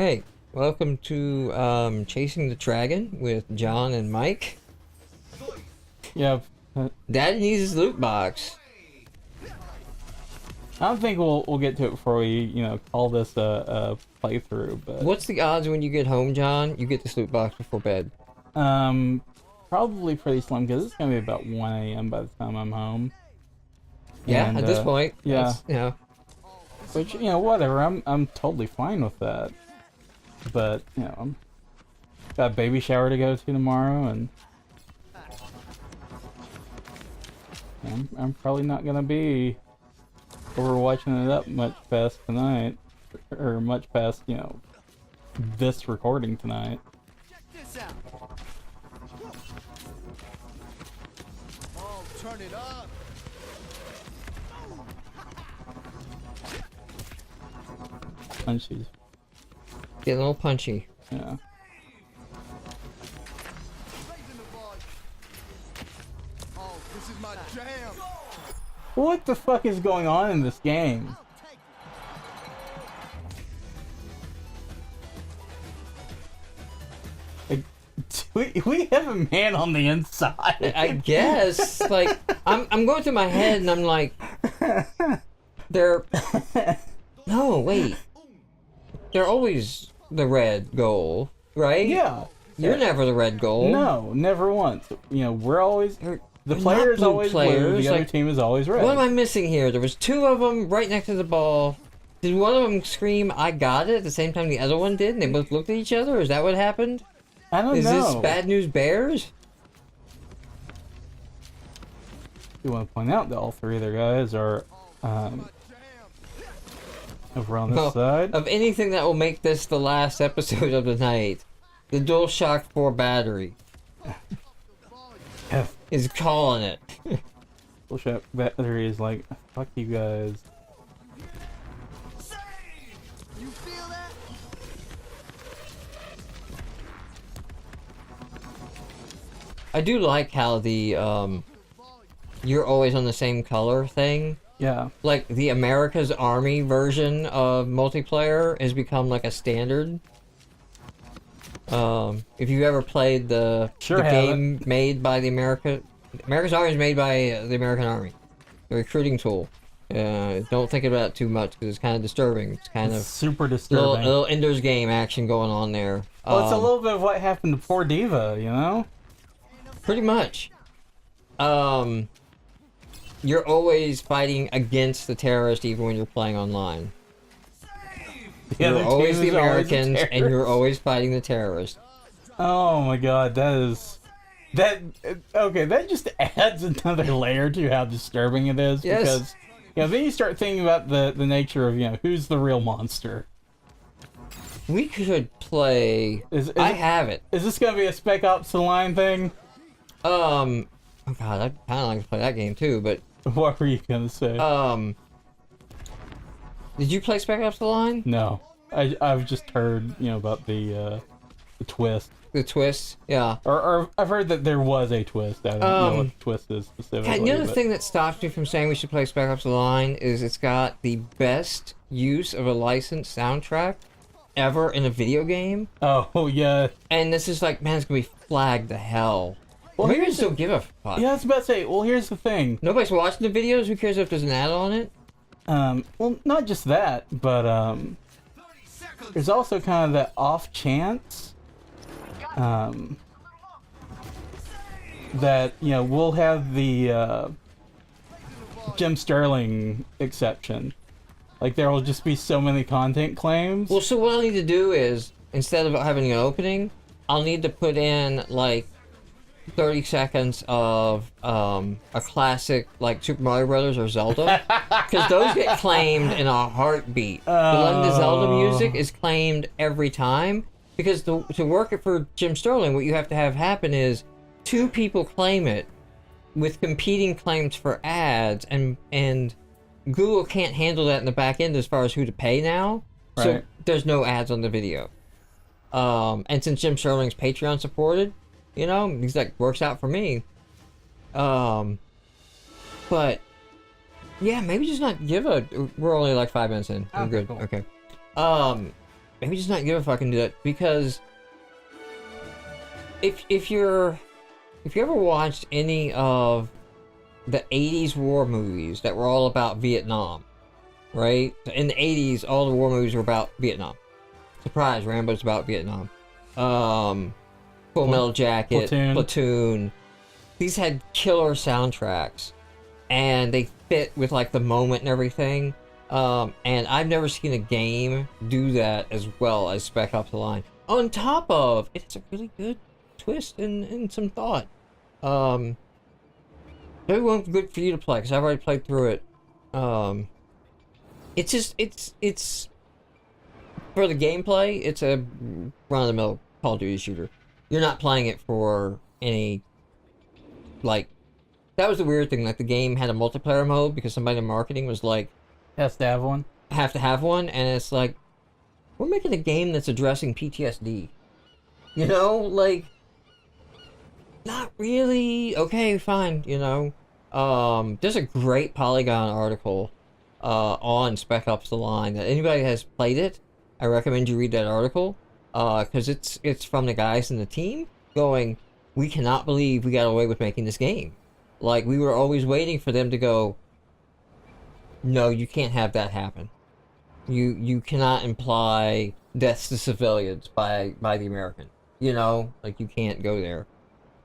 right, welcome to Chasing the Dragon with John and Mike. Yeah. Daddy needs his loot box. I don't think we'll get to it before we, call this a playthrough, but... What's the odds when you get home, John, you get this loot box before bed? Probably pretty slim, because it's gonna be about 1 a.m. by the time I'm home. Yeah, And, at this point. Yeah. Which, whatever, I'm totally fine with that. But, I'm got a baby shower to go to tomorrow, and... I'm probably not gonna be Overwatching it up much past tonight, or much past, this recording tonight. Check this out. Oh, turn it up. Punchies. get a little punchy. Yeah. Raising the volume. Oh, this is my jam. What the fuck is going on in this game? Like, we have a man on the inside. I guess, like, I'm going through my head and I'm like, they're... No, wait. They're always the red goal, right? Yeah. You're never the red goal. No, never once. We're always... The They're player not is blue always blue, players, the other like, team is always red. What am I missing here? There was two of them right next to the ball. Did one of them scream, "I got it," at the same time the other one did, and they both looked at each other? Is that what happened? I don't Is know. this Bad News Bears? You want to point out that all three of their guys are over on this Well, side. Of anything that will make this the last episode of the night, the DualShock 4 battery is calling it. Bullshit battery is like, fuck you guys. You feel that? I do like how the you're always on the same color thing. Yeah. Like the America's Army version of multiplayer has become like a standard. If you've ever played the game made by America's Army is made by the American Army, the recruiting tool. Don't think about it too much because it's kind of disturbing. It's kind of super disturbing. Little Ender's Game action going on there. Well, it's a little bit of what happened to poor d.va, you know? Pretty much. You're always fighting against the terrorist even when you're playing online. You're always the Americans and you're always fighting the terrorists. Oh my god, okay, that just adds another layer to how disturbing it is. Yes. Because, then you start thinking about the nature of, who's the real monster. We could play... I have it. Is this gonna be a Spec Ops The Line thing? Oh god, I'd kind of like to play that game too, but... What were you gonna say? Did you play Spec Ops The Line? No. I've just heard, about the twist. The twist? Yeah. Or I've heard that there was a twist. I don't know what the twist is specifically. The other thing that stops me from saying we should play Spec Ops The Line is it's got the best use of a licensed soundtrack ever in a video game. Oh, yeah. And this is like, man, it's gonna be flagged to hell. Well, maybe just don't give a fuck. Yeah, I was about to say, well, here's the thing. Nobody's watching the videos, who cares if there's an ad on it? Well, not just that, but, there's also kind of that off chance, that, we'll have the, Jim Sterling exception. Like, there will just be so many content claims. Well, so what I need to do is, instead of having an opening, I'll need to put in, like, 30 seconds of a classic like Super Mario Brothers or Zelda, because those get claimed in a heartbeat. The Legend of Zelda music is claimed every time, because to work it for Jim Sterling, what you have to have happen is two people claim it with competing claims for ads, and Google can't handle that in the back end as far as who to pay now. So Right. there's no ads on the video. And since Jim Sterling's Patreon supported, he's like, works out for me. But yeah, maybe just not give a. We're only like 5 minutes in. We're good. Cool. Okay. maybe just not give a fuck and do that, because if you ever watched any of the 80s war movies that were all about Vietnam, right? In the 80s, all the war movies were about Vietnam. Surprise, Rambo's about Vietnam. Full Metal Jacket, Platoon. These had killer soundtracks, and they fit with like the moment and everything. And I've never seen a game do that as well as Spec Ops: The Line. On top of it's a really good twist and some thought. Maybe one good for you to play, because I've already played through it. It's just it's for the gameplay. It's a run-of-the-mill Call of Duty shooter. You're not playing it for any, like, that was the weird thing. Like, the game had a multiplayer mode because somebody in marketing was like, has to have one. Have to have one, and it's like, we're making a game that's addressing PTSD. You know, like, not really. Okay, fine. You know, there's a great Polygon article on Spec Ops: The Line that anybody has played it, I recommend you read that article, because it's from the guys in the team going, we cannot believe we got away with making this game. Like, we were always waiting for them to go, no, you can't have that happen. You cannot imply deaths to civilians by the American. You know, like, you can't go there.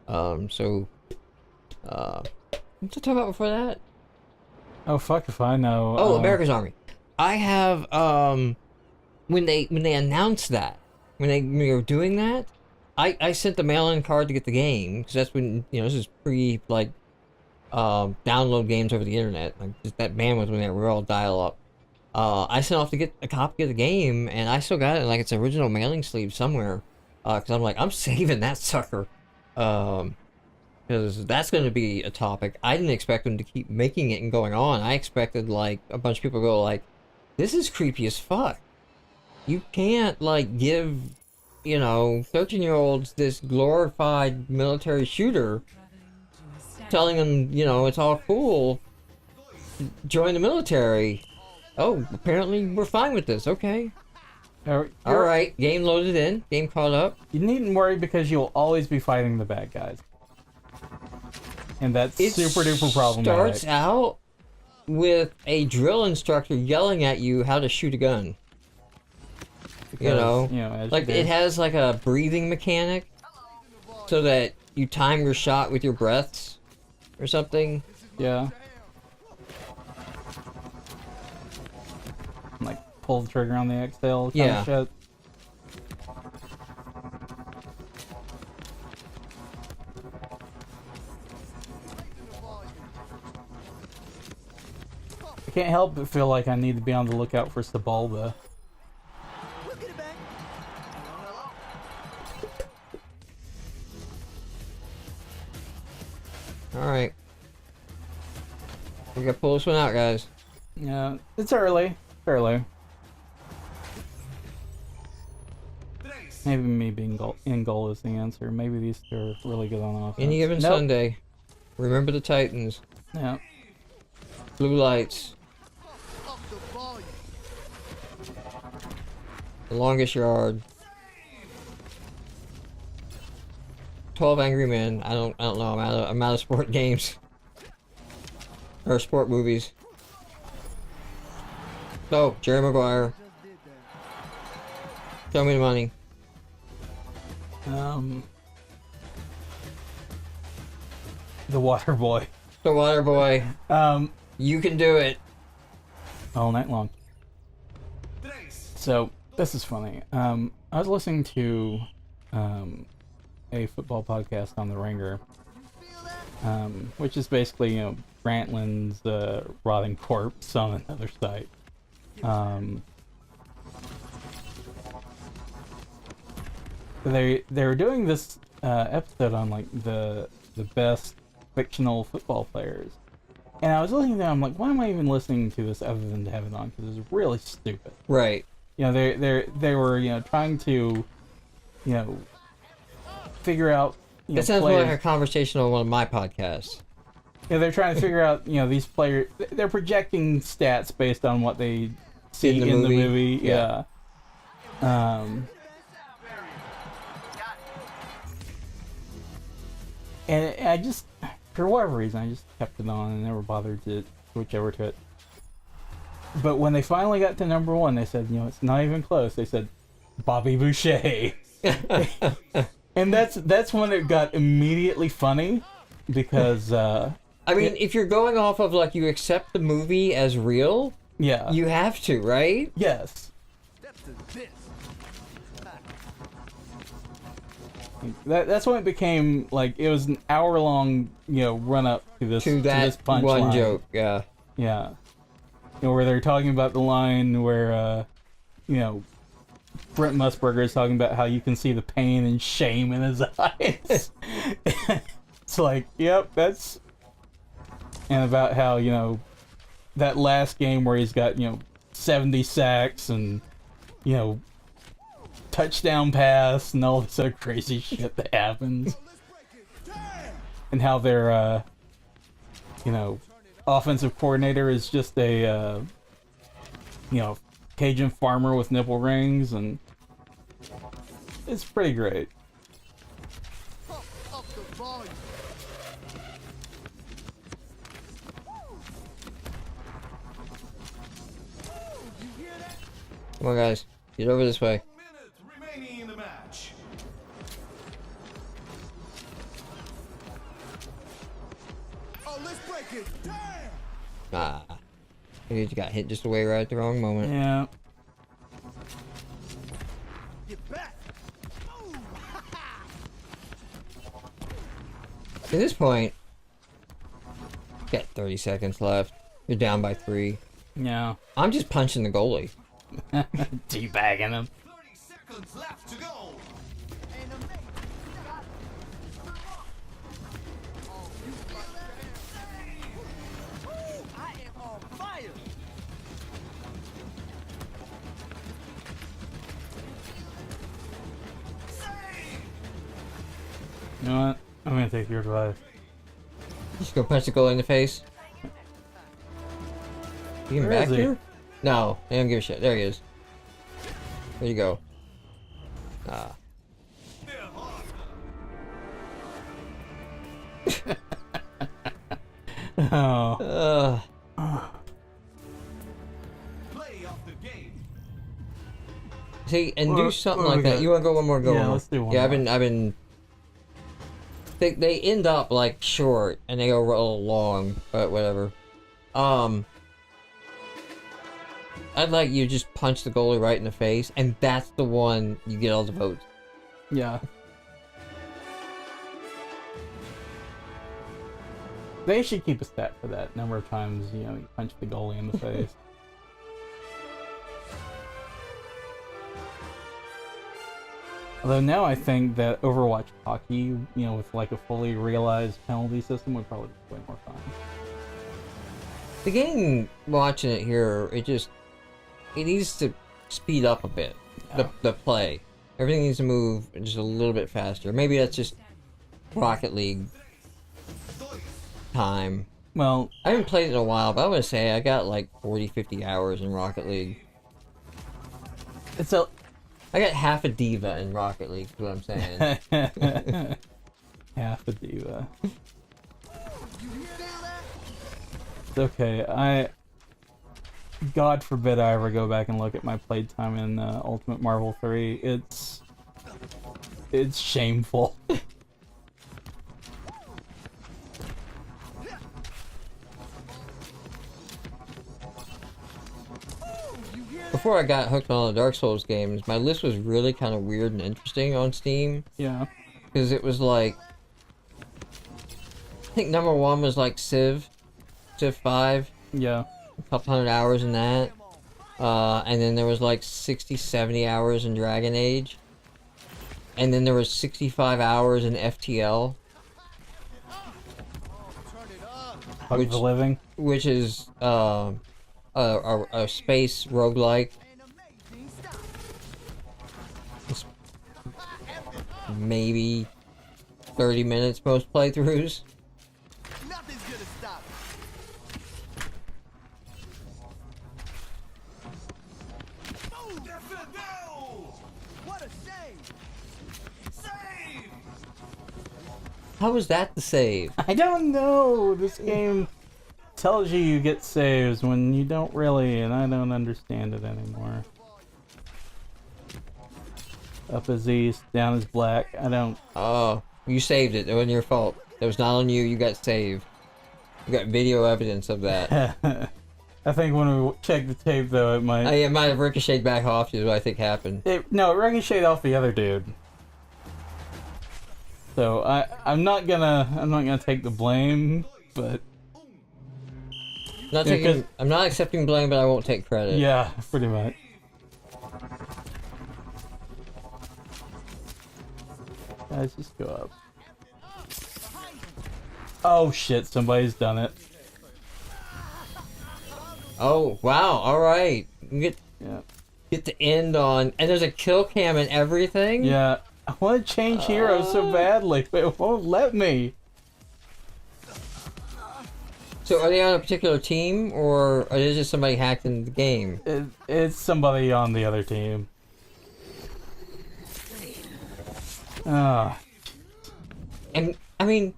What did I talk about before that? Oh, fuck if I know. Oh, America's Army. I have, when they announced that, when they were doing that, I sent the mail-in card to get the game, because that's when, you know, this is pre, like, download games over the internet. Like, just that bandwidth when they were all dial-up. I sent off to get a copy of the game, and I still got it in, like, its original mailing sleeve somewhere. Because I'm like, I'm saving that sucker. Because that's going to be a topic. I didn't expect them to keep making it and going on. I expected, like, a bunch of people go, like, this is creepy as fuck. You can't, like, give, you know, 13-year-olds this glorified military shooter, telling them, you know, it's all cool, join the military. Oh, apparently we're fine with this. Okay. Alright, game loaded in, game caught up. You needn't worry, because you'll always be fighting the bad guys. And that's super duper problematic. It starts out with a drill instructor yelling at you how to shoot a gun. Because, you know like, it has like a breathing mechanic so that you time your shot with your breaths or something. Yeah. Like, pull the trigger on the exhale kind of shit. I can't help but feel like I need to be on the lookout for Sebulba. Alright. We gotta pull this one out, guys. Yeah, it's early. Early. Maybe me being in goal is the answer. Maybe these two are really good on offense. Any given Sunday, remember the Titans. Yeah. Blue lights. The longest yard. 12 Angry Men. I don't know. I'm out of sport games. Or sport movies. Oh, Jerry Maguire. Show me the money. The Water Boy. The Water Boy. You can do it. All night long. So, this is funny. I was listening to a football podcast on The Ringer, which is basically, you know, Grantland's rotting corpse on another site. They were doing this episode on, like, the best fictional football players, and I was listening to them. I'm like, why am I even listening to this other than to have it on? Because it's really stupid. Right. You know, they were, you know, trying to, you know, figure out. You know, that sounds more like a conversation on one of my podcasts. Yeah, they're trying to figure out, you know, these players. They're projecting stats based on what they see in the movie. Yeah. And I just, for whatever reason, I just kept it on and never bothered to switch over to it. But when they finally got to number one, they said, it's not even close. They said, Bobby Boucher. And that's when it got immediately funny, because I mean, if you're going off of like you accept the movie as real, yeah, you have to, right? yes, Step to this. that's when it became like it was an hour-long run up to this To that this punchline. one joke, yeah. Yeah, where they're talking about the line where Brent Musburger is talking about how you can see the pain and shame in his eyes. It's like, yep, that's... And about how, that last game where he's got, 70 sacks and, touchdown pass and all this other crazy shit that happens. And how their, offensive coordinator is just a, Cajun farmer with nipple rings, and it's pretty great. Up the volume. You hear that? Come on, guys. Get over this way. Minute remaining in the match. Oh, let's break it. Damn. Ah. You got hit just away right at the wrong moment. Yeah. Get back. Move. At this point, you got 30 seconds left. You're down by 3. Yeah. I'm just punching the goalie. Teabagging him. 30 seconds left to go. Ain't amazing. Oh, you like that? Woo, I am on fire. You know what? I'm gonna take your advice. Just go punch the goalie in the face. You getting Where back is he? here? No, they don't give a shit. There he is. There you go. Ah. Oh. Play of the game. See, and Well, do something what like we that. got? You want to go one more go? Yeah, let's do one Yeah, I've more. been. They end up like short and they go real long, but whatever. I'd like you just punch the goalie right in the face, and that's the one you get all the votes. Yeah. They should keep a stat for that number of times, you punch the goalie in the face. Although now I think that Overwatch hockey, with like a fully realized penalty system would probably be way more fun. The game, watching it here, it needs to speed up a bit. Yeah. The play. Everything needs to move just a little bit faster. Maybe that's just Rocket League time. Well, I haven't played it in a while, but I would say I got like 40, 50 hours in Rocket League. it's a I got half a D.va in Rocket League, is what I'm saying. half a diva. You hear that? It's okay. God forbid I ever go back and look at my playtime in Ultimate Marvel 3. It's shameful. Before I got hooked on all the Dark Souls games, my list was really kind of weird and interesting on Steam. Yeah. Because it was like... I think number 1 was like Civ 5. Yeah. A couple hundred hours in that. And then there was like 60, 70 hours in Dragon Age. And then there was 65 hours in FTL. Turn it up. Hug Which- the living. Which is a space roguelike. Ain't amazing. Stop. It's maybe 30 minutes most playthroughs. Nothing's gonna stop. Defendeu! What a save! Save! How was that the save? I don't know. This game tells you get saves when you don't really, and I don't understand it anymore. Up is east, down is black. I don't. Oh, you saved it. It wasn't your fault. It was not on you. You got saved. You got video evidence of that. I think when we check the tape, though, it might. It might have ricocheted back off you. Is what I think happened. No, it ricocheted off the other dude. So I'm not gonna take the blame, but I'm not accepting blame, but I won't take credit. yeah, pretty much. Guys, just go up. Oh shit, somebody's done it. Oh wow! All right. You Yeah. get to end on, and there's a kill cam and everything. Yeah. I want to change heroes so badly, but it won't let me. So are they on a particular team, or are they just somebody hacked in the game? It's somebody on the other team. Ah. And I mean,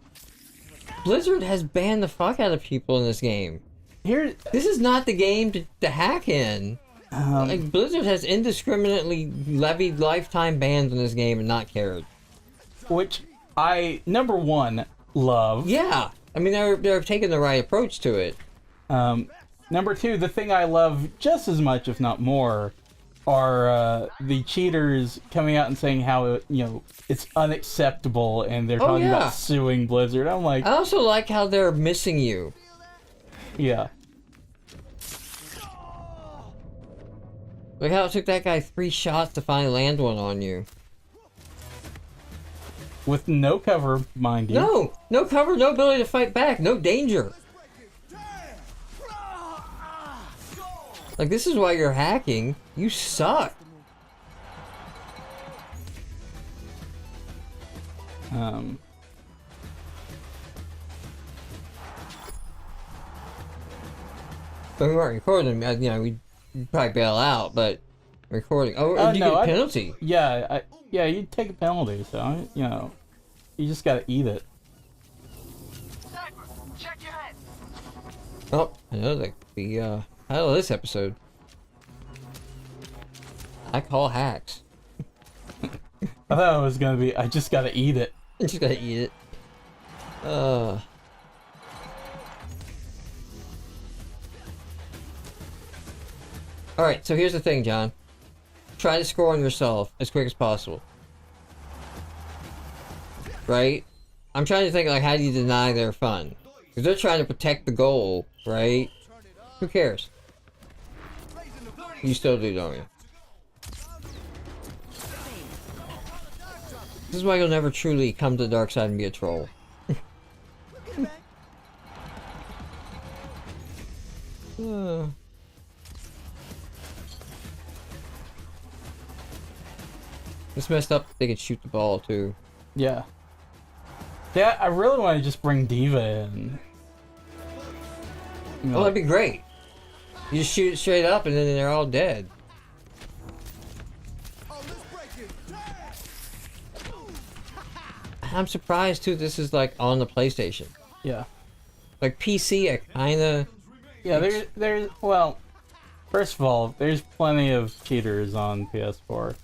Blizzard has banned the fuck out of people in this game. This is not the game to hack in. Like, Blizzard has indiscriminately levied lifetime bans in this game and not cared. Which I, number one, love. Yeah, I mean they're taking the right approach to it. Number two, the thing I love just as much, if not more, are the cheaters coming out and saying how it's unacceptable, and they're talking yeah. about suing Blizzard. I'm like, I also like how they're missing you. yeah. Like how it took that guy 3 shots to finally land one on you. With no cover, mind you. No cover, no ability to fight back, no danger. Like, this is why you're hacking. You suck. But we weren't recording. We'd probably bail out, but recording. Oh, you no, get a penalty. Yeah, you take a penalty, so you just gotta eat it. Check your head. Oh, I know that could be title of this episode. I call hacks. I thought it was gonna be, I just gotta eat it. You just gotta eat it. Alright, so here's the thing, John. Try to score on yourself as quick as possible. Right? I'm trying to think, like, how do you deny their fun? Because they're trying to protect the goal, right? Who cares? You still do, don't you? This is why you'll never truly come to the dark side and be a troll. It's messed up. They could shoot the ball too. Yeah. Yeah, I really want to just bring d.va in. Oh, that'd be great. You just shoot it straight up and then they're all dead. Oh, let's break it. I'm surprised too this is like on the PlayStation. Yeah. Like PC, I kinda... Yeah, there's well, first of all, there's plenty of cheaters on PS4.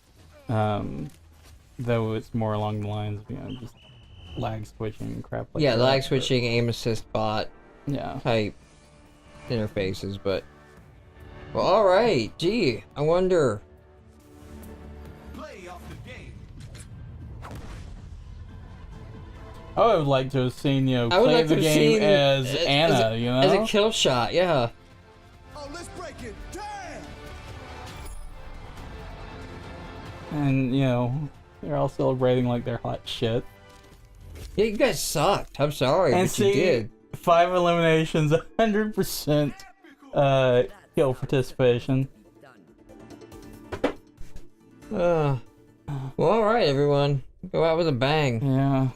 Though it's more along the lines of, just lag switching and crap like that. Yeah, lag switching, aim assist bot Yeah. type interfaces, but... Well, alright, gee, I wonder... Play of the game. I would like to have seen, I would play like the to have game seen as Anna, as a kill shot, yeah. Oh, let's break it. Damn. And, they're all celebrating like they're hot shit. Yeah, you guys sucked. I'm sorry, And but you did. 5 eliminations, 100% kill participation. Well, alright, everyone. Go out with a bang. Yeah.